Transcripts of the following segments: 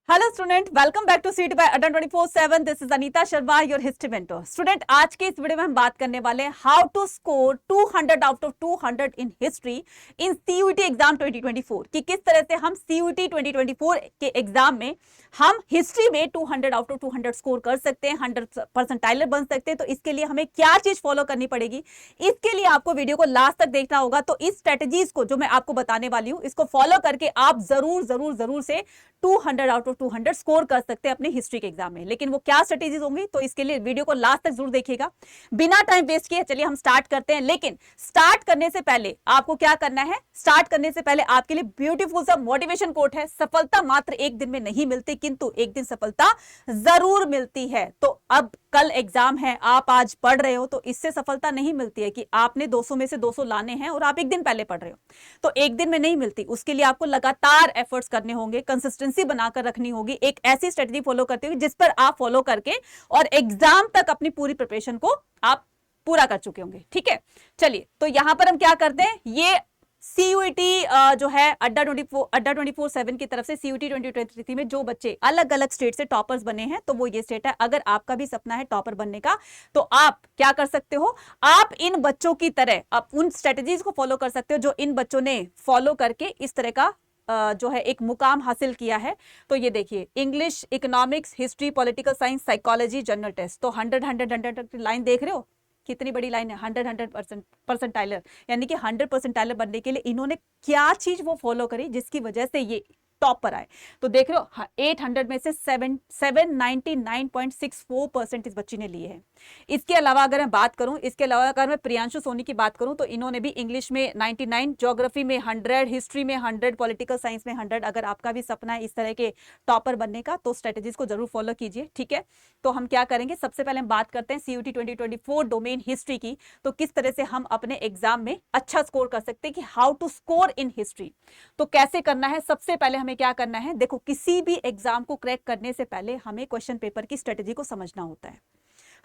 Hello student, welcome back to CUET by Adda 24/7। This is Anita Sharma, your history mentor. Student, आज के इस video में हम बात करने वाले हैं how to score 200 out of 200 in history in CUET exam 2024। कि किस तरह से हम सीयूईटी 2024 के एग्जाम में हम हिस्ट्री में 200 आउट ऑफ 200 स्कोर कर सकते हैं, 100 परसेंटाइलर बन सकते हैं। तो इसके लिए हमें क्या चीज फॉलो करनी पड़ेगी, इसके लिए आपको वीडियो को लास्ट तक देखना होगा। तो इस स्ट्रेटेजीज को जो मैं आपको बताने वाली हूं, इसको फॉलो करके आप जरूर जरूर जरूर से 200 आउट ऑफ 200 स्कोर कर सकते हैं अपने हिस्ट्री के एग्जाम में। लेकिन वो क्या स्ट्रेटेजीज होंगी, तो इसके लिए वीडियो को लास्ट तक जरूर देखिएगा। बिना टाइम वेस्ट किए चलिए हम स्टार्ट करते हैं। लेकिन स्टार्ट करने से पहले आपको क्या करना है, स्टार्ट करने से पहले आपके लिए ब्यूटीफुल सा मोटिवेशन कोट है। सफलता मात्र एक दिन में नहीं मिलती, किंतु एक दिन सफलता जरूर मिलती है। तो अब कल एग्जाम है, आप आज पढ़ रहे हो, तो इससे सफलता नहीं मिलती है कि आपने 200 में से 200 लाने हैं और आप एक दिन पहले पढ़ रहे हो, तो एक दिन में नहीं मिलती। उसके लिए आपको लगातार एफर्ट्स करने होंगे, कंसिस्टेंसी बनाकर रखनी होगी, एक ऐसी स्ट्रेटजी फॉलो करते हुए जिस पर आप फॉलो करके और एग्जाम तक अपनी पूरी प्रिपरेशन को आप पूरा कर चुके होंगे। ठीक है, चलिए तो यहां पर हम क्या करते हैं, ये सीयूईटी जो है अड्डा 24/7 की तरफ से सीयूईटी 2023 में जो बच्चे अलग अलग स्टेट से टॉपर्स बने हैं, तो वो ये स्टेट है। अगर आपका भी सपना है टॉपर बनने का, तो आप क्या कर सकते हो, आप इन बच्चों की तरह आप उन स्ट्रेटजीज को फॉलो कर सकते हो जो इन बच्चों ने फॉलो करके इस तरह का जो है एक मुकाम हासिल किया है। तो ये देखिए, English, economics, history, political science, psychology, general test. तो 100 लाइन देख रहे हो, कितनी बड़ी लाइन है, 100 परसेंटाइलर, यानी कि 100 परसेंटाइलर बनने के लिए इन्होंने क्या चीज वो फॉलो करी जिसकी वजह से ये टॉप पर आए। तो देख रहे हो, 800 में से 799.64% इस बच्ची ने लिए हैं। इसके अलावा अगर मैं बात करूं, इसके अलावा अगर मैं प्रियांशु सोनी की बात करूं, तो इन्होंने भी इंग्लिश में 99, ज्योग्राफी में 100, हिस्ट्री में 100, पॉलिटिकल साइंस में 100। अगर आपका भी सपना है इस तरह के टॉपर बनने का, तो स्ट्रेटेजीज को जरूर फॉलो कीजिए। ठीक है, तो हम क्या करेंगे, सबसे पहले हम बात करते हैं सीयूईटी 2024 डोमेन हिस्ट्री की। तो किस तरह से हम अपने एग्जाम में अच्छा स्कोर कर सकते हैं, कि how to score in history. तो कैसे करना है, सबसे पहले हमें क्या करना है, देखो किसी भी एग्जाम को क्रैक करने से पहले हमें क्वेश्चन पेपर की स्ट्रेटेजी को समझना होता है।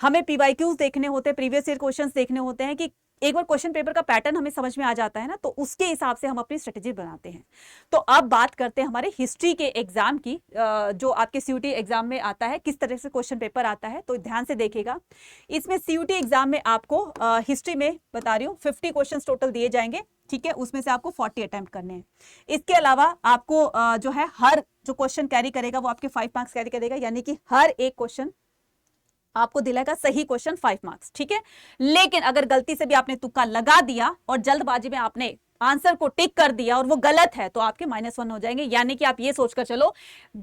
हमें पीवाईक्यूज देखने होते हैं, प्रीवियस ईयर क्वेश्चंस देखने होते हैं, कि एक बार क्वेश्चन पेपर का पैटर्न हमें समझ में आ जाता है ना, तो उसके हिसाब से हम अपनी स्ट्रेटेजी बनाते हैं। तो अब बात करते हैं हमारे हिस्ट्री के एग्जाम की, जो आपके सीयूईटी एग्जाम में आता है, किस तरह से क्वेश्चन पेपर आता है। तो ध्यान से देखिएगा, इसमें सीयूईटी एग्जाम में आपको हिस्ट्री में बता रही हूँ 50 क्वेश्चन टोटल दिए जाएंगे। ठीक है, उसमें से आपको 40 अटेम्प्ट करने हैं। इसके अलावा आपको जो है हर जो क्वेश्चन कैरी करेगा वो आपके 5 मार्क्स कैरी करेगा, यानी कि हर एक क्वेश्चन आपको दिलाएगा सही क्वेश्चन 5 मार्क्स। ठीक है, लेकिन अगर गलती से भी आपने तुक्का लगा दिया और जल्दबाजी में आपने आंसर को टिक कर दिया और वो गलत है, तो आपके -1 हो जाएंगे। यानी कि आप ये सोचकर चलो,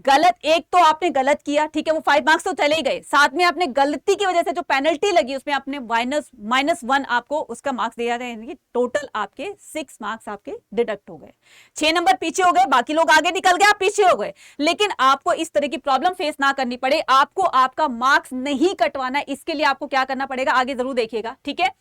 गलत एक तो आपने गलत किया, ठीक है, वो 5 मार्क्स तो चले ही गए, साथ में आपने गलती की वजह से जो पेनल्टी लगी उसमें आपने -1 आपको उसका मार्क्स दिया था, यानी कि टोटल आपके 6 मार्क्स आपके डिडक्ट हो गए। 6 नंबर पीछे हो गए, बाकी लोग आगे निकल गए, आप पीछे हो गए। लेकिन आपको इस तरह की प्रॉब्लम फेस ना करनी पड़े, आपको आपका मार्क्स नहीं कटवाना है, इसके लिए आपको क्या करना पड़ेगा, आगे जरूर देखिएगा। ठीक है,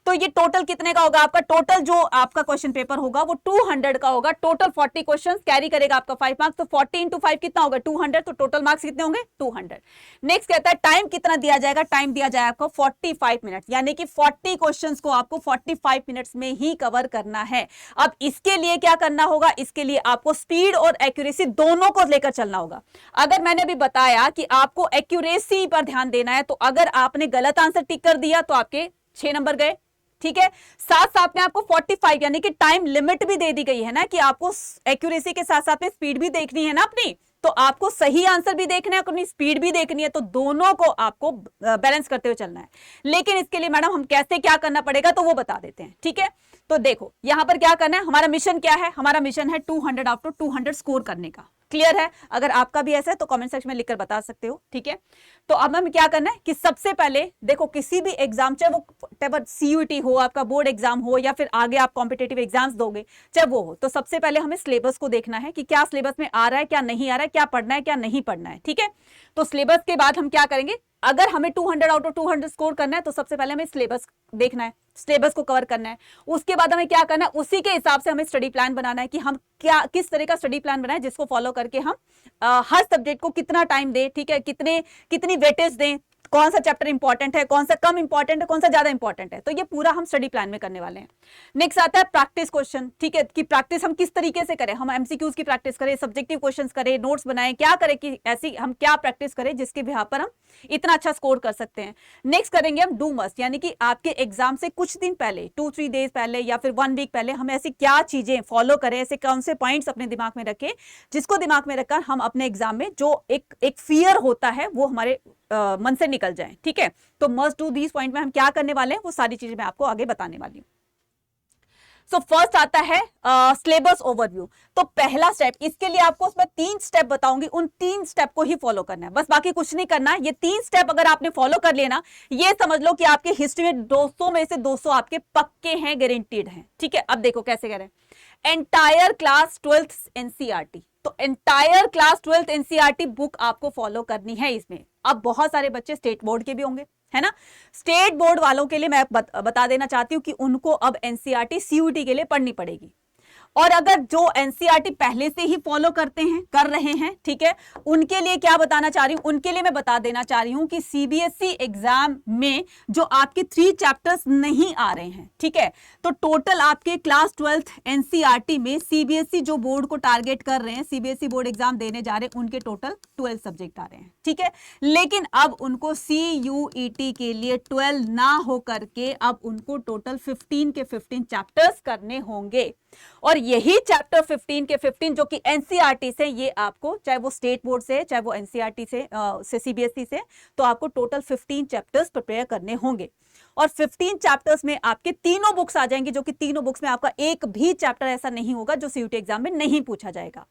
तो ये टोटल कितने का होगा, आपका टोटल जो आपका क्वेश्चन पेपर होगा वो 200 का होगा। टोटल 40 क्वेश्चंस कैरी करेगा आपका 5 मार्क्स, तो 40 इंटू 5 कितना होगा, 200। तो टोटल मार्क्स कितने होंगे, 200। नेक्स्ट कहता है टाइम कितना दिया जाएगा, टाइम दिया जाएगा आपको 45 मिनट, यानी कि 40 क्वेश्चंस को आपको 45 मिनट्स में ही कवर करना है। अब इसके लिए क्या करना होगा, इसके लिए आपको स्पीड और एक्यूरेसी दोनों को लेकर चलना होगा। अगर मैंने अभी बताया कि आपको एक्यूरेसी पर ध्यान देना है, तो अगर आपने गलत आंसर टिक कर दिया तो आपके 6 नंबर गए। ठीक है, साथ साथ में आपको 45 यानी कि टाइम लिमिट भी दे दी गई है ना, कि आपको एक्यूरेसी के साथ साथ में स्पीड भी देखनी है ना अपनी, तो आपको सही आंसर भी देखना है, अपनी स्पीड भी देखनी है, तो दोनों को आपको बैलेंस करते हुए चलना है। लेकिन इसके लिए मैडम हम कैसे क्या करना पड़ेगा, तो वो बता देते हैं। ठीक है, तो देखो यहां पर क्या करना है, हमारा मिशन क्या है, हमारा मिशन है 200 आउट ऑफ 200 स्कोर करने का। क्लियर है, अगर आपका भी ऐसा है तो कमेंट सेक्शन में लिखकर बता सकते हो। ठीक है, तो अब हमें क्या करना है कि सबसे पहले देखो, किसी भी एग्जाम, चाहे वो सीयूईटी हो, आपका बोर्ड एग्जाम हो, या फिर आगे आप कॉम्पिटेटिव एग्जाम्स दोगे, चाहे वो हो, तो सबसे पहले हमें सिलेबस को देखना है कि क्या सिलेबस में आ रहा है, क्या नहीं आ रहा है, क्या पढ़ना है, क्या नहीं पढ़ना है। ठीक है, तो सिलेबस के बाद हम क्या करेंगे, अगर हमें 200 आउट ऑफ 200 स्कोर करना है, तो सबसे पहले हमें सिलेबस देखना है, सिलेबस को कवर करना है। उसके बाद हमें क्या करना है, उसी के हिसाब से हमें स्टडी प्लान बनाना है, कि हम क्या किस तरह का स्टडी प्लान बनाएं जिसको फॉलो करके हम हर सब्जेक्ट को कितना टाइम दें, ठीक है, कितनी वेटेज दें, कौन सा चैप्टर इंपॉर्टेंट है, कौन सा कम इंपॉर्टेंट है, कौन सा ज्यादा इंपॉर्टेंट है, तो ये पूरा हम स्टडी प्लान में करने वाले हैं। नेक्स्ट आता है प्रैक्टिस क्वेश्चन, ठीक है, कि प्रैक्टिस हम किस तरीके से करें, हम एमसीक्यूज की प्रैक्टिस करें, सब्जेक्टिव क्वेश्चंस करें, नोट्स बनाएं, क्या करें कि ऐसी हम क्या प्रैक्टिस करें जिसके बिहाफ पर हम इतना अच्छा स्कोर कर सकते हैं। नेक्स्ट करेंगे हम डू मस्ट, यानी कि आपके एग्जाम से कुछ दिन पहले, 2-3 डेज पहले या फिर 1 वीक पहले हम ऐसी क्या चीजें फॉलो करें, ऐसे कौन से पॉइंट्स अपने दिमाग में रखें जिसको दिमाग में रखकर हम अपने एग्जाम में जो एक फियर होता है वो हमारे मन से निकल जाए, ठीक है। तो मस्ट डू दीज पॉइंट में हम क्या करने वाले हैं वो सारी चीजें मैं आपको आगे बताने वाली हूं। सो फर्स्ट आता है सिलेबस ओवरव्यू। तो पहला स्टेप, इसके लिए आपको उसमें 3 स्टेप बताऊंगी, उन 3 स्टेप को ही फॉलो करना है, बस बाकी कुछ नहीं करना है। ये 3 स्टेप अगर आपने फॉलो कर लिए ना, ये समझ लो कि आपके हिस्ट्री में 200 में से 200 आपके पक्के हैं, गारंटीड हैं, ठीक है। अब देखो कैसे करें। एंटायर क्लास 12th एनसीईआरटी, तो entire class 12th NCERT book आपको फॉलो करनी है इसमें। अब बहुत सारे बच्चे स्टेट बोर्ड के भी होंगे, है ना। स्टेट बोर्ड वालों के लिए मैं बता देना चाहती हूं कि उनको अब एनसीईआरटी सीयूईटी के लिए पढ़नी पड़ेगी। और अगर जो एनसीईआरटी पहले से ही फॉलो करते हैं, कर रहे हैं, ठीक है, उनके लिए क्या बताना चाह रही हूं, उनके लिए मैं बता देना चाह रही हूं कि सीबीएसई एग्जाम में जो आपके 3 चैप्टर्स नहीं आ रहे हैं, ठीक है, तो टोटल आपके क्लास 12th एनसीईआरटी में सीबीएसई जो बोर्ड को टारगेट कर रहे हैं, सीबीएसई बोर्ड एग्जाम देने जा रहे हैं, उनके टोटल 12 सब्जेक्ट आ रहे हैं, ठीक है। लेकिन अब उनको सीयूईटी के लिए 12 ना हो करके अब उनको टोटल 15 के 15 चैप्टर्स करने होंगे। और यही चैप्टर 15 के 15 जो कि एनसीईआरटी से, ये आपको चाहे वो स्टेट बोर्ड से चाहे वो एनसीईआरटी से सीबीएसई से, तो आपको टोटल 15 चैप्टर्स प्रिपेयर करने होंगे। और 15 चैप्टर्स में आपके तीनों बुक्स आ जाएंगी, जो कि तीनों बुक्स में आपका एक भी चैप्टर ऐसा नहीं होगा जो सीयूईटी एग्जाम में नहीं पूछा जाएगा।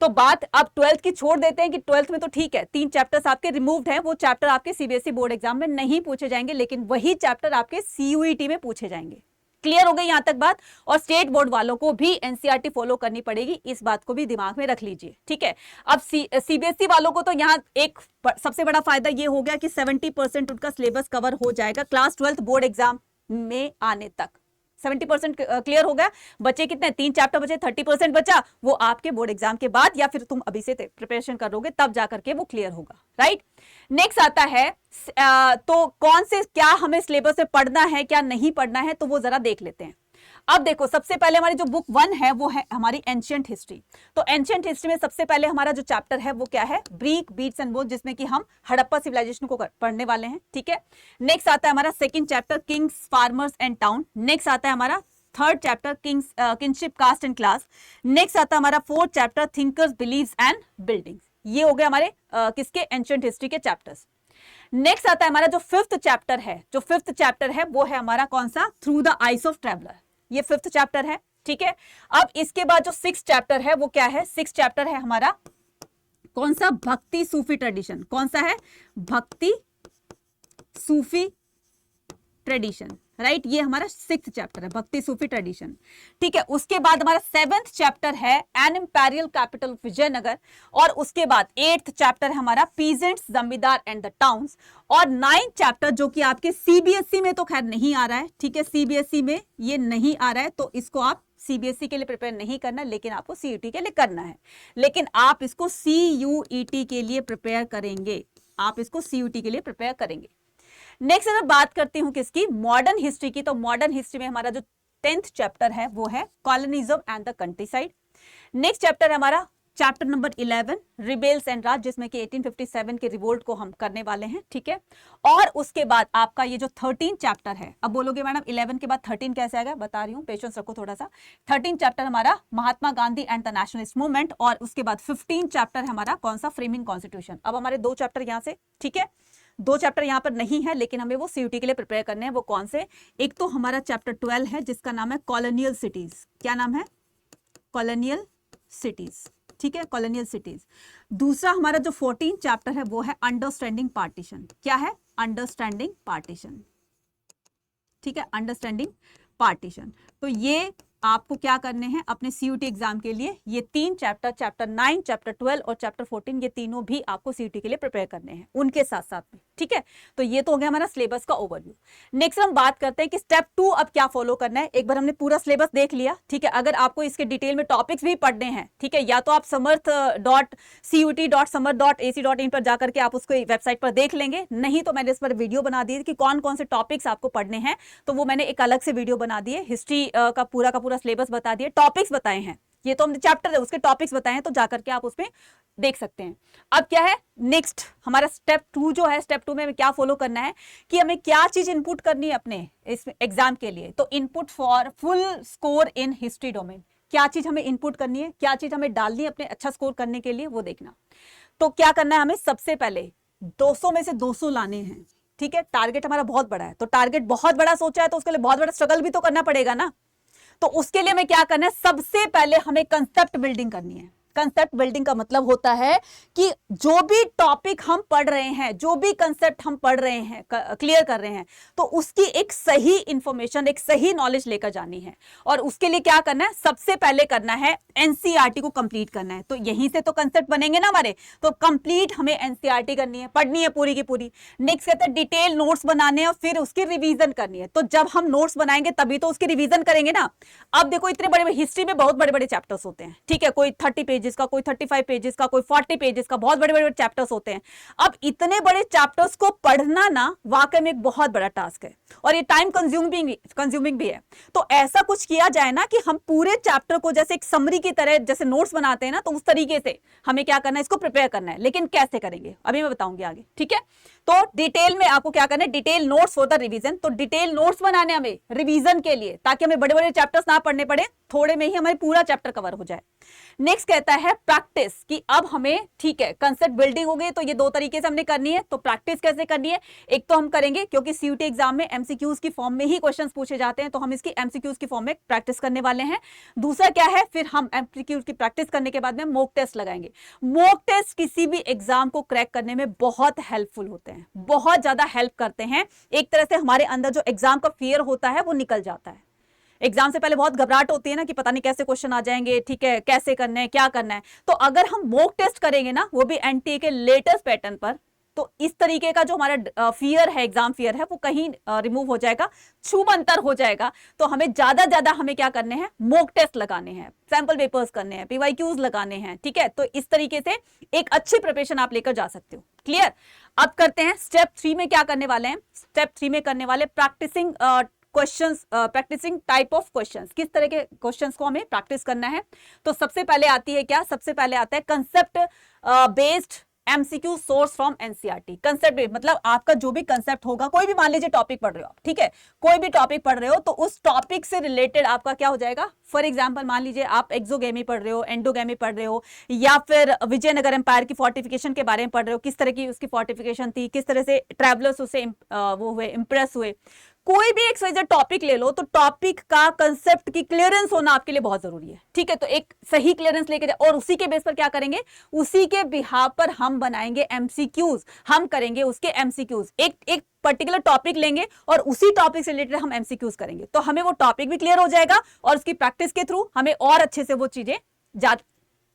तो बात अब 12th की छोड़ देते हैं कि 12th में तो ठीक है 3 चैप्टर्स आपके रिमूव्ड हैं, वो चैप्टर आपके सीबीएसई बोर्ड एग्जाम में नहीं पूछे जाएंगे, लेकिन वही चैप्टर आपके सीयूईटी में पूछे जाएंगे। क्लियर हो गई यहां तक बात। और स्टेट बोर्ड वालों को भी एनसीईआरटी फॉलो करनी पड़ेगी, इस बात को भी दिमाग में रख लीजिए, ठीक है। अब सीबीएसई वालों को तो यहां एक सबसे बड़ा फायदा ये हो गया कि 70% उनका सिलेबस कवर हो जाएगा क्लास 12th बोर्ड एग्जाम में आने तक। 70% क्लियर हो गया। बचे कितने, 3 चैप्टर बचे, 30% बचा, वो आपके बोर्ड एग्जाम के बाद या फिर तुम अभी से प्रिपरेशन करोगे तब जाकर के वो क्लियर होगा, राइट। नेक्स्ट आता है तो कौन से, क्या हमें सिलेबस में पढ़ना है क्या नहीं पढ़ना है, तो वो जरा देख लेते हैं। अब देखो सबसे पहले हमारी जो बुक 1 है वो है हमारी एंशिएंट हिस्ट्री। तो एंशिएंट हिस्ट्री में सबसे पहले हमारा जो चैप्टर है वो क्या है, ब्रीक, बीट्स एंड बोन्स, जिसमें कि हम हड़प्पा सिविलाइजेशन को पढ़ने वाले हैं, ठीक है। नेक्स्ट आता है हमारा second chapter kings, farmers and town. Next आता है हमारा third chapter kingship, caste and class. Next आता है हमारा fourth chapter thinkers, believes and buildings. ये हो गए हमारे किसके, एंशिएंट हिस्ट्री के चैप्टर्स। नेक्स्ट आता है हमारा जो फिफ्थ चैप्टर है, जो फिफ्थ चैप्टर है वो है हमारा कौन सा, through the eyes of traveller. ये फिफ्थ चैप्टर है, ठीक है। अब इसके बाद जो 6th चैप्टर है वो क्या है, 6th चैप्टर है हमारा कौन सा, भक्ति सूफी ट्रेडिशन। कौन सा है, भक्ति सूफी ट्रेडिशन, राइट। ये हमारा 6th चैप्टर है, भक्ति सूफी ट्रेडिशन, ठीक है। उसके बाद हमारा 7th चैप्टर है एन इंपेरियल कैपिटल विजयनगर। और उसके बाद 8th चैप्टर है हमारा पीजेंट्स, जमींदार एंड द टाउन्स। और 9th चैप्टर जो कि आपके सीबीएसई में तो खैर नहीं आ रहा है, ठीक है, सीबीएसई में ये नहीं आ रहा है, तो इसको आप सीबीएसई के लिए प्रिपेयर नहीं करना, लेकिन आपको सीयूईटी के लिए करना है। लेकिन आप इसको सीयूईटी के लिए प्रिपेयर करेंगे, आप इसको सीयूईटी के लिए प्रिपेयर करेंगे। नेक्स्ट अगर बात करती हूं किसकी, मॉडर्न हिस्ट्री की, तो मॉडर्न हिस्ट्री में हमारा जो 10th चैप्टर है वो है colonialism and the countryside. Next chapter है हमारा चैप्टर नंबर 11 रिबेल्स एंड राज, जिसमें कि 1857 के रिवोल्ट को हम करने वाले हैं, ठीक है। और उसके बाद आपका ये जो 13 चैप्टर है, अब बोलोगे मैडम 11 के बाद 13 कैसे आएगा, बता रही हूँ, पेशेंस रखो थोड़ा सा। 13 चैप्टर हमारा Mahatma Gandhi and the nationalist movement. और उसके बाद 15 चैप्टर हमारा कौन सा, फ्रेमिंग कॉन्स्टिट्यूशन। अब हमारे 2 चैप्टर यहाँ से, ठीक है, 2 चैप्टर यहाँ पर नहीं है, लेकिन हमें वो सीयूईटी के लिए प्रिपेयर करने हैं। वो कौन से, एक तो हमारा चैप्टर 12 है जिसका नाम है कॉलोनियल सिटीज। क्या नाम है, कॉलोनियल सिटीज, ठीक है, कॉलोनियल सिटीज। दूसरा हमारा जो 14 चैप्टर है वो है अंडरस्टैंडिंग पार्टीशन। क्या है, अंडरस्टैंडिंग पार्टीशन, ठीक है, अंडरस्टैंडिंग पार्टीशन। तो ये आपको क्या करने हैं अपने सीयूटी एग्जाम के लिए, ये 3 चैप्टर, चैप्टर 9, चैप्टर 12 और चैप्टर 14, ये तीनों भी आपको सीयूटी के लिए प्रिपेयर करने हैं उनके साथ साथ में, ठीक है। तो ये तो हो गया हमारा सिलेबस का ओवरव्यू। नेक्स्ट हम बात करते हैं कि स्टेप 2 अब क्या फॉलो करना है। एक बार हमने पूरा सिलेबस देख लिया, ठीक है। अगर आपको इसके डिटेल में टॉपिक्स भी पढ़ने हैं, ठीक है, या तो आप समर्थ.cut.समर्थ.ac.in पर जाकर के आप उसको वेबसाइट पर देख लेंगे, नहीं तो मैंने इस पर वीडियो बना दी कि कौन कौन से टॉपिक्स आपको पढ़ने हैं, तो वो मैंने एक अलग से वीडियो बना दी है। हिस्ट्री का पूरा सिलेबस बता दिया, टॉपिक्स बताए हैं, ये तो हमने चैप्टर है उसके टॉपिक्स बताए हैं, तो जाकर के आप उसमें देख सकते हैं। अब क्या है नेक्स्ट हमारा स्टेप 2 जो है, स्टेप 2 में हमें क्या फॉलो करना है कि हमें क्या चीज इनपुट करनी है अपने इस एग्जाम के लिए। तो input for full score in history domain, क्या चीज हमें इनपुट करनी है, क्या चीज हमें डालनी है अपने अच्छा स्कोर करने के लिए, वो देखना। तो क्या करना है हमें, सबसे पहले 200 में से 200 लाने हैं, ठीक है। टारगेट हमारा बहुत बड़ा है, तो टारगेट बहुत बड़ा सोचा है तो उसके लिए बहुत बड़ा स्ट्रगल भी तो करना पड़ेगा ना। तो उसके लिए हमें क्या करना है, सबसे पहले हमें कंसेप्ट बिल्डिंग करनी है। कंसेप्ट बिल्डिंग का मतलब होता है कि जो भी टॉपिक हम पढ़ रहे हैं, जो भी कंसेप्ट हम पढ़ रहे हैं, क्लियर कर रहे हैं, तो उसकी एक सही इंफॉर्मेशन, एक सही नॉलेज लेकर जानी है। और उसके लिए क्या करना है, सबसे पहले करना है एनसीईआरटी को कंप्लीट करना है। तो यहीं से तो कंसेप्ट बनेंगे ना हमारे, तो कंप्लीट हमें एनसीईआरटी करनी है, पढ़नी है पूरी की पूरी। नेक्स्ट कहते हैं डिटेल नोट्स बनाने और फिर उसकी रिवीजन करनी है। तो जब हम नोट्स बनाएंगे तभी तो उसकी रिवीजन करेंगे ना। अब देखो इतने बड़े हिस्ट्री में बहुत बड़े बड़े चैप्टर्स होते हैं, ठीक है, कोई 30 पेजेस का, कोई 35 पेजेस का, कोई 40 पेजेस का, बहुत बड़े बड़े चैप्टर्स होते हैं। अब इतने बड़े चैप्टर्स को पढ़ना ना वाकई में एक बहुत बड़ा टास्क है और ये टाइम कंज्यूमिंग भी है। तो ऐसा कुछ किया जाए ना कि हम पूरे चैप्टर को जैसे एक समरी की तरह जैसे नोट्स बनाते हैं ना, तो उस तरीके से हमें क्या करना है, इसको प्रिपेयर करना है। लेकिन कैसे करेंगे अभी मैं बताऊंगी आगे, ठीक है। तो डिटेल में आपको क्या करना है, detail notes for the revision. तो डिटेल नोट्स बनाने हमें रिवीजन के लिए, ताकि हमें बड़े बड़े चैप्टर्स ना पढ़ने पड़े, थोड़े में ही हमारे पूरा चैप्टर कवर हो जाए। नेक्स्ट कहता है प्रैक्टिस, कि अब हमें, ठीक है, कंसेप्ट बिल्डिंग हो गई, तो ये 2 तरीके से हमने करनी है। तो प्रैक्टिस कैसे करनी है, एक तो हम करेंगे क्योंकि सीयूटी एग्जाम में एमसीक्यूज की फॉर्म में ही क्वेश्चंस पूछे जाते हैं, तो हम इसकी एमसीक्यूज की फॉर्म में प्रैक्टिस करने वाले हैं। दूसरा क्या है, फिर हम एमसीक्यूज की प्रैक्टिस करने के बाद में मॉक टेस्ट लगाएंगे। मॉक टेस्ट किसी भी एग्जाम को क्रैक करने में बहुत हेल्पफुल होते हैं, बहुत ज्यादा हेल्प करते हैं। एक तरह से हमारे अंदर जो एग्जाम का फियर होता है वो निकल जाता है। एग्जाम से पहले बहुत घबराहट होती है ना कि पता नहीं कैसे क्वेश्चन आ जाएंगे, ठीक है, कैसे करना है, क्या करना है। तो अगर हम मॉक टेस्ट करेंगे ना, वो भी एनटीए के लेटेस्ट पैटर्न पर, तो इस तरीके का जो हमारा फियर है, एग्जाम फियर है, वो कहीं रिमूव हो जाएगा, छूमंतर हो जाएगा। तो हमें ज्यादा हमें क्या करने हैं, मॉक टेस्ट लगाने हैं, सैंपल पेपर्स करने हैं, पीवाईक्यूज लगाने हैं, ठीक है। तो इस तरीके से एक अच्छी प्रिपरेशन आप लेकर जा सकते हो। क्लियर। अब करते हैं स्टेप 3 में क्या करने वाले हैं। स्टेप 3 में करने वाले practicing questions, practicing type of questions, किस तरह के क्वेश्चंस को हमें प्रैक्टिस करना है। तो सबसे पहले आती है क्या, सबसे पहले आता है concept based MCQ source from NCERT. Concept based मतलब आपका जो भी कंसेप्ट होगा, कोई भी मान लीजिए टॉपिक पढ़ रहे हो आप, ठीक है, कोई भी टॉपिक पढ़ रहे हो, तो उस टॉपिक से रिलेटेड आपका क्या हो जाएगा। फॉर एग्जाम्पल मान लीजिए आप एक्सोगेमी पढ़ रहे हो, एंडोगेमी पढ़ रहे हो, या फिर विजयनगर एम्पायर की फोर्टिफिकेशन के बारे में पढ़ रहे हो, किस तरह की उसकी फोर्टिफिकेशन थी, किस तरह से ट्रैवलर्स उससे वो हुए, इंप्रेस हुए। कोई भी एक टॉपिक ले लो, तो टॉपिक का कंसेप्ट की क्लियरेंस होना आपके लिए बहुत जरूरी है, ठीक है। तो एक सही क्लियरेंस लेके और उसी के बेस पर क्या करेंगे, उसी के बिहाफ पर हम बनाएंगे एमसीक्यूज, हम करेंगे उसके एमसीक्यूज। एक पर्टिकुलर टॉपिक लेंगे और उसी टॉपिक से रिलेटेड हम एमसीक्यूज करेंगे, तो हमें वो टॉपिक भी क्लियर हो जाएगा और उसकी प्रैक्टिस के थ्रू हमें और अच्छे से वो चीजें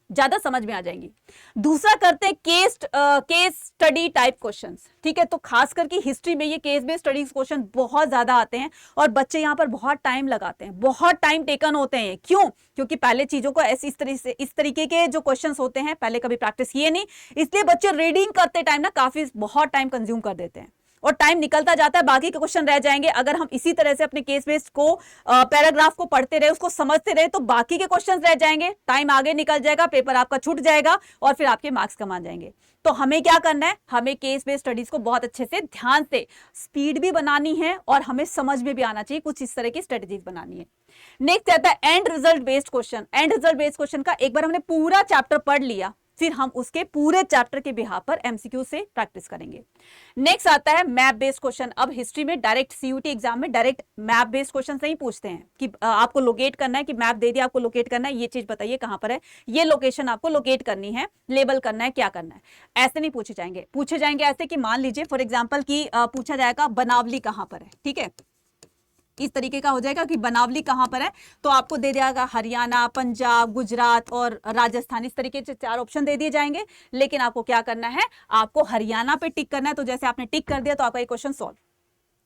ज्यादा समझ में आ जाएंगी। दूसरा करते हैं केस स्टडी टाइप क्वेश्चंस, ठीक है। तो खास करके हिस्ट्री में ये केस बेस्ड स्टडीज क्वेश्चन बहुत ज्यादा आते हैं और बच्चे यहाँ पर बहुत टाइम लगाते हैं, बहुत टाइम टेकन होते हैं। क्यों, क्योंकि पहले चीजों को ऐसी इस तरीके के जो क्वेश्चंस होते हैं पहले कभी प्रैक्टिस किए नहीं, इसलिए बच्चे रीडिंग करते टाइम ना काफी बहुत टाइम कंज्यूम कर देते हैं और टाइम निकलता जाता है, बाकी के क्वेश्चन रह जाएंगे। अगर हम इसी तरह से अपने केस बेस्ड को पैराग्राफ को पढ़ते रहे, उसको समझते रहे, तो बाकी के क्वेश्चंस रह जाएंगे, टाइम आगे निकल जाएगा, पेपर आपका छूट जाएगा और फिर आपके मार्क्स कम आ जाएंगे। तो हमें क्या करना है, हमें केस बेस्ड स्टडीज को बहुत अच्छे से ध्यान से स्पीड भी बनानी है और हमें समझ में भी आना चाहिए, कुछ इस तरह की स्ट्रेटेजीज बनानी है। नेक्स्ट आता है and result based question. And result based question का एक बार हमने पूरा चैप्टर पढ़ लिया, फिर हम उसके पूरे चैप्टर के बिहाफ पर एमसीक्यू से प्रैक्टिस करेंगे। नेक्स्ट आता है मैप बेस्ड क्वेश्चन। अब हिस्ट्री में डायरेक्ट सीयूटी एग्जाम में डायरेक्ट मैप बेस्ड क्वेश्चन नहीं पूछते हैं कि आपको लोकेट करना है, कि मैप दे दिया आपको लोकेट करना है, ये चीज बताइए कहां पर है, ये लोकेशन आपको लोकेट करनी है, लेबल करना है, क्या करना है। ऐसे नहीं पूछे जाएंगे, पूछे जाएंगे ऐसे कि मान लीजिए फॉर एग्जाम्पल की पूछा जाएगा बनावली कहां पर है, ठीक है, इस तरीके का हो जाएगा कि बनावली कहां पर है, तो आपको दे दिया जाएगा हरियाणा, पंजाब, गुजरात और राजस्थान, इस तरीके से 4 ऑप्शन दे दिए जाएंगे। लेकिन आपको क्या करना है, आपको हरियाणा पे टिक करना है। तो जैसे आपने टिक कर दिया तो आपका ये क्वेश्चन सॉल्व।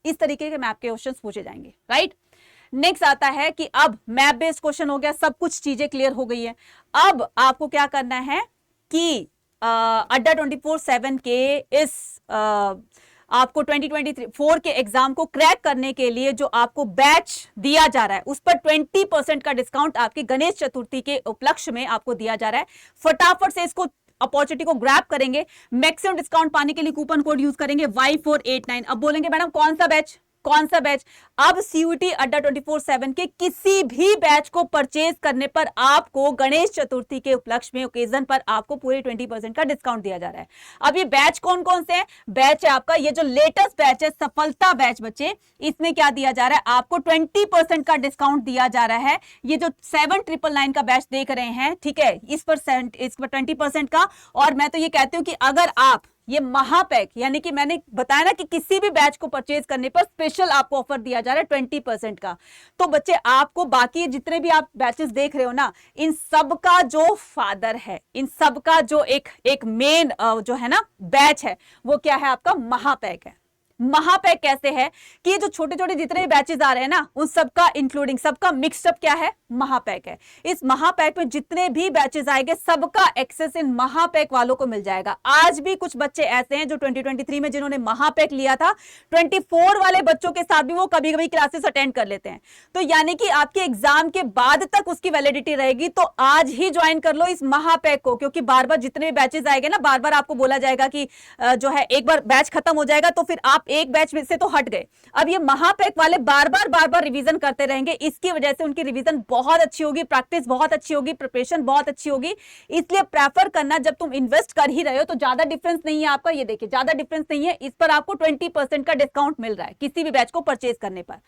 इस तरीके के मैप के क्वेश्चन पूछे जाएंगे, राइट। नेक्स्ट आता है कि अब मैप बेस्ड क्वेश्चन हो गया, सब कुछ चीजें क्लियर हो गई है। अब आपको क्या करना है कि अड्डा 24/7 के इस आपको 2024 के एग्जाम को क्रैक करने के लिए जो आपको बैच दिया जा रहा है उस पर 20% का डिस्काउंट आपकी गणेश चतुर्थी के उपलक्ष्य में आपको दिया जा रहा है। फटाफट से इसको अपॉर्चुनिटी को ग्रैब करेंगे। मैक्सिमम डिस्काउंट पाने के लिए कूपन कोड यूज करेंगे Y489। अब बोलेंगे मैडम कौन सा बैच, कौन सा बैच? अब CUET अड्डा 24/7 के किसी भी बैच को परचेज करने पर आपको गणेश चतुर्थी के उपलक्ष्य में ओकेजन पर आपको पूरे 20% का डिस्काउंट दिया जा रहा है। अब ये बैच कौन कौन से हैं? बैच है आपका ये जो लेटेस्ट बैच है सफलता बैच बच्चे, इसमें क्या दिया जा रहा है, आपको 20% का डिस्काउंट दिया जा रहा है। ये जो 7999 का बैच देख रहे हैं, ठीक है, इस पर 20% का। और मैं तो ये कहती हूँ कि अगर आप ये महापैक, यानी कि मैंने बताया ना कि किसी भी बैच को परचेज करने पर स्पेशल आपको ऑफर दिया जा रहा है 20% का। तो बच्चे आपको बाकी जितने भी आप बैचेस देख रहे हो ना, इन सब का जो फादर है, इन सब का जो एक मेन जो है ना बैच है, वो क्या है, आपका महापैक है। महापैक कैसे है कि ये जो छोटे छोटे जितने भी बैचेस आ रहे हैं ना, उन सबका इंक्लूडिंग, सबका मिक्सअप क्या है, महापैक है। इस महापैक में जितने भी बैचेस आएंगे सबका एक्सेस इन महापैक वालों को मिल जाएगा। आज भी कुछ बच्चे ऐसे हैं जो 2023 में जिन्होंने महापैक लिया था, 24 वाले बच्चों के साथ भी वो कभी कभी क्लासेस अटेंड कर लेते हैं। तो यानी कि आपके एग्जाम के बाद तक उसकी वैलिडिटी रहेगी। तो आज ही ज्वाइन कर लो इस महापैक को, क्योंकि बार बार जितने भी बैचेस आएंगे ना, बार बार आपको बोला जाएगा कि जो है एक बार बैच खत्म हो जाएगा तो फिर आप एक बैच से तो हट गए। अब ये महापैक वाले बार बार रिवीजन करते रहेंगे। इसकी वजह से उनकी रिवीजन बहुत अच्छी होगी, प्रैक्टिस बहुत अच्छी होगी, प्रिपरेशन बहुत अच्छी होगी। इसलिए प्रेफर करना, जब तुम इन्वेस्ट कर ही रहे हो तो ज्यादा डिफरेंस नहीं है आपका। ये देखिए ज्यादा डिफरेंस नहीं है, इस पर आपको 20% का डिस्काउंट मिल रहा है किसी भी बैच को परचेज करने पर।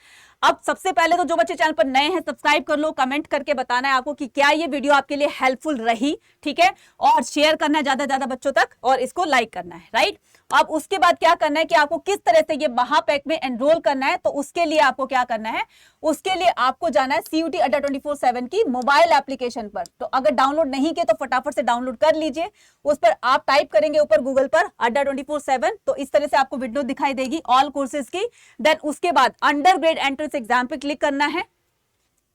अब सबसे पहले तो जो बच्चे चैनल पर नए हैं सब्सक्राइब कर लो, कमेंट करके बताना है आपको कि क्या ये वीडियो आपके लिए हेल्पफुल रही, ठीक है, और शेयर करना है ज्यादा ज्यादा बच्चों तक और इसको लाइक करना है, राइट। अब उसके बाद क्या करना है कि आपको किस तरह से ये महापैक में एनरोल करना है, तो उसके लिए आपको क्या करना है, उसके लिए आपको जाना है CUET अड्डा 24/7 की मोबाइल एप्लीकेशन पर। तो अगर डाउनलोड नहीं किए तो फटाफट से डाउनलोड कर लीजिए। उस पर आप टाइप करेंगे ऊपर गूगल पर अड्डा 24/7, तो इस तरह से आपको विंडो दिखाई देगी ऑल कोर्सेज की। देन उसके बाद अंडर ग्रेड एंट्रेंस एग्जाम पे क्लिक करना है,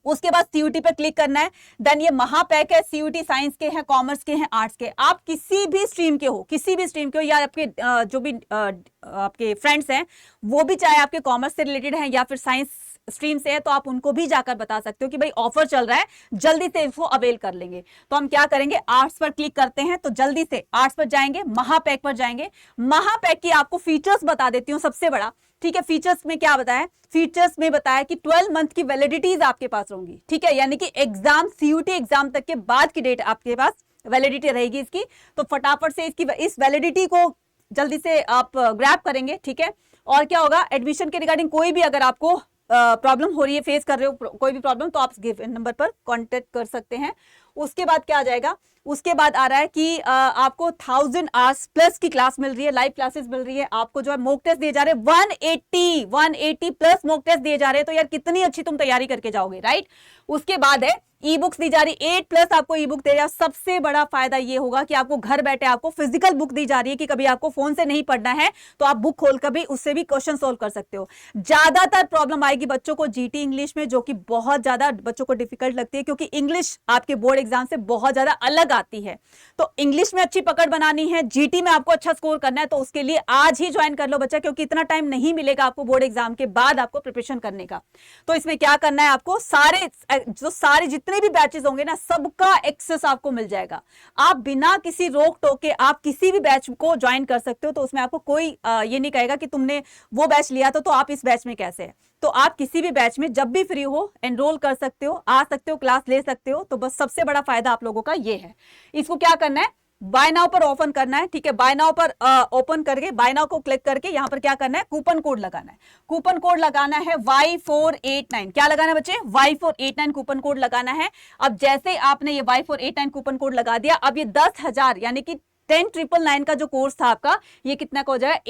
उसके बाद CUET पे क्लिक करना है। देन ये महापैक है, CUET साइंस के हैं, कॉमर्स के हैं, आर्ट्स के, आप किसी भी स्ट्रीम के हो, किसी भी स्ट्रीम के हो, या आपके जो भी आपके फ्रेंड्स हैं वो भी चाहे आपके कॉमर्स से रिलेटेड हैं या फिर साइंस स्ट्रीम से है, तो आप उनको भी जाकर बता सकते हो कि भाई ऑफर चल रहा है, जल्दी से इसको अवेल कर लेंगे। तो हम क्या करेंगे, आर्ट्स पर क्लिक करते हैं, तो जल्दी से आर्ट्स पर जाएंगे, महापैक पर जाएंगे। महापैक की आपको फीचर्स बता देती हूँ सबसे बड़ा, ठीक है। फीचर्स में क्या बताया, फीचर्स में बताया कि 12 मंथ की वैलिडिटीज आपके पास होंगी, ठीक है, यानी कि एग्जाम CUET एग्जाम तक के बाद की डेट आपके पास वैलिडिटी रहेगी इसकी। तो फटाफट से इस वैलिडिटी को जल्दी से आप ग्रैब करेंगे, ठीक है। और क्या होगा, एडमिशन के रिगार्डिंग कोई भी अगर आपको प्रॉब्लम हो रही है, फेस कर रहे हो कोई भी प्रॉब्लम, तो आप गिवन नंबर पर कांटेक्ट कर सकते हैं। उसके बाद क्या आ जाएगा, उसके बाद आ रहा है कि आपको 1000 आवर्स प्लस की क्लास मिल रही है, लाइव क्लासेस मिल रही है। आपको जो है मॉक टेस्ट दिए जा रहे हैं 180 प्लस मॉक टेस्ट दिए जा रहे हैं। तो यार कितनी अच्छी तुम तैयारी करके जाओगे, राइट। उसके बाद है ई बुक्स दी जा रही है, 8+ आपको ई बुक दे रहा है। सबसे बड़ा फायदा ये होगा कि आपको घर बैठे आपको फिजिकल बुक दी जा रही है कि कभी आपको फोन से नहीं पढ़ना है तो आप बुक खोलकर भी उससे भी क्वेश्चन सोल्व कर सकते हो। ज्यादातर प्रॉब्लम आएगी बच्चों को GT इंग्लिश में, जो कि बहुत ज्यादा बच्चों को डिफिकल्ट लगती है, क्योंकि इंग्लिश आपके बोर्ड एग्जाम से बहुत ज्यादा अलग आती है। तो इंग्लिश में अच्छी पकड़ बनानी है, GT में आपको अच्छा स्कोर करना है, तो उसके लिए आज ही ज्वाइन कर लो बच्चा, क्योंकि इतना टाइम नहीं मिलेगा आपको बोर्ड एग्जाम के बाद आपको प्रिपरेशन करने का। तो इसमें क्या करना है, आपको सारे जितने भी बैचेस होंगे ना, सबका एक्सेस आपको मिल जाएगा। आप बिना किसी रोक टोक के आप किसी भी बैच को ज्वाइन कर सकते हो। तो उसमें आपको कोई ये नहीं कहेगा कि तुमने वो बैच लिया तो आप इस बैच में कैसे है। तो आप किसी भी बैच में जब भी फ्री हो एनरोल कर सकते हो, आ सकते हो, क्लास ले सकते हो। तो बस सबसे बड़ा फायदा आप लोगों का ये है। इसको क्या करना है, बाय नाउ पर ओपन करना है, ठीक है। बाय नाउ पर ओपन करके बाय नाउ को क्लिक करके यहां पर क्या करना है, कूपन कोड लगाना है। कूपन कोड लगाना है Y489। क्या लगाना है बच्चे, Y489 कूपन कोड लगाना है। अब जैसे आपने ये Y489 कूपन कोड लगा दिया, अब ये 10,000 यानी कि 10,999 का जो कोर्स था आपका, ये कितना का हो जाएगा,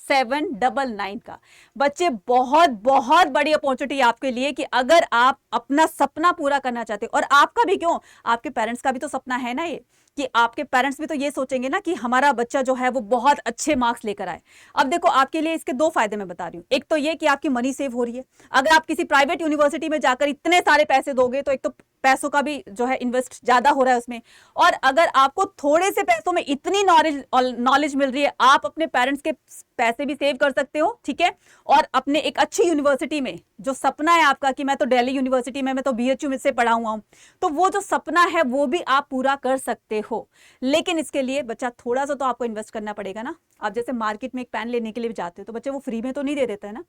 799 का। बच्चे बहुत बहुत बड़ी अपॉर्चुनिटी आपके लिए कि अगर आप अपना सपना पूरा करना चाहते हो, और आपका भी क्यों, आपके पेरेंट्स का भी तो सपना है ना ये, कि आपके पेरेंट्स भी तो ये सोचेंगे ना कि हमारा बच्चा जो है वो बहुत अच्छे मार्क्स लेकर आए। अब देखो आपके लिए इसके दो फायदे मैं बता रही हूँ। एक तो ये कि आपकी मनी सेव हो रही है। अगर आप किसी प्राइवेट यूनिवर्सिटी में जाकर इतने सारे पैसे दोगे तो एक तो पैसों का भी जो है इन्वेस्ट ज्यादा हो रहा है उसमें, और अगर आपको थोड़े से पैसों में इतनी नॉलेज मिल रही है, आप अपने पेरेंट्स के पैसे भी सेव कर सकते हो, ठीक है, और अपने एक अच्छी यूनिवर्सिटी में जो सपना है आपका कि मैं तो दिल्ली यूनिवर्सिटी में, मैं तो BHU में से पढ़ा हुआ हूं, तो वो जो सपना है वो भी आप पूरा कर सकते हो। लेकिन इसके लिए बच्चा थोड़ा सा तो आपको इन्वेस्ट करना पड़ेगा ना। आप जैसे मार्केट में एक पेन लेने के लिए भी जाते हो तो बच्चे वो फ्री में तो नहीं दे देते हैं ना,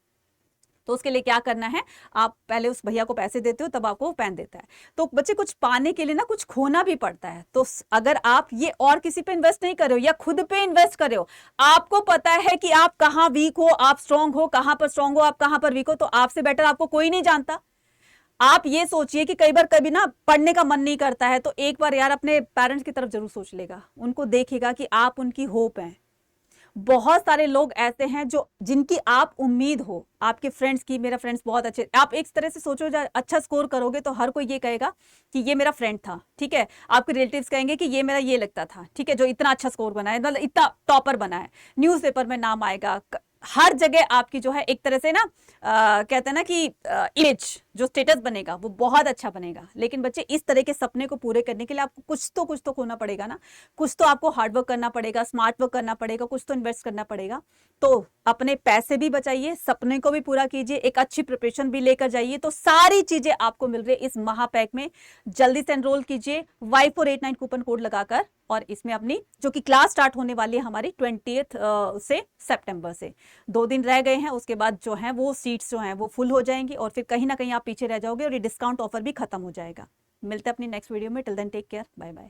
तो उसके लिए क्या करना है, आप पहले उस भैया को पैसे देते हो तब आपको वो पेन देता है। तो बच्चे कुछ पाने के लिए ना कुछ खोना भी पड़ता है। तो अगर आप ये और किसी पे इन्वेस्ट नहीं कर रहे हो या खुद पे इन्वेस्ट कर रहे हो, आपको पता है कि आप कहाँ वीक हो, आप स्ट्रांग हो, कहां पर स्ट्रांग हो, आप कहां पर वीक हो, तो आपसे बेटर आपको कोई नहीं जानता। आप ये सोचिए कि कई बार कभी ना पढ़ने का मन नहीं करता है, तो एक बार यार अपने पेरेंट्स की तरफ जरूर सोच लेगा, उनको देखेगा कि आप उनकी होप हैं। बहुत सारे लोग ऐसे हैं जो जिनकी आप उम्मीद हो, आपके फ्रेंड्स की, मेरा फ्रेंड्स बहुत अच्छे, आप एक तरह से सोचो अच्छा स्कोर करोगे तो हर कोई ये कहेगा कि ये मेरा फ्रेंड था, ठीक है। आपके रिलेटिव्स कहेंगे कि ये मेरा ये लगता था, ठीक है, जो इतना अच्छा स्कोर बना है, मतलब इतना टॉपर बना है, न्यूज़पेपर में नाम आएगा, हर जगह आपकी जो है एक तरह से ना कहते हैं ना कि इमेज जो स्टेटस बनेगा वो बहुत अच्छा बनेगा। लेकिन बच्चे इस तरह के सपने को पूरे करने के लिए आपको कुछ तो खोना पड़ेगा ना, कुछ तो आपको हार्डवर्क करना पड़ेगा, स्मार्ट वर्क करना पड़ेगा, कुछ तो इन्वेस्ट करना पड़ेगा। तो अपने पैसे भी बचाइए, सपने को भी पूरा कीजिए, एक अच्छी प्रिपरेशन भी लेकर जाइए, तो सारी चीजें आपको मिल रही है इस महापैक में। जल्दी से एनरोल कीजिए Y489 कूपन कोड लगाकर, और इसमें अपनी जो कि क्लास स्टार्ट होने वाली है हमारी 20 से सितंबर से, 2 दिन रह गए हैं, उसके बाद जो है वो सीट्स जो हैं वो फुल हो जाएंगी और फिर कहीं ना कहीं आप पीछे रह जाओगे और ये डिस्काउंट ऑफर भी खत्म हो जाएगा। मिलते हैं अपनी नेक्स्ट वीडियो में, till then take care, bye bye.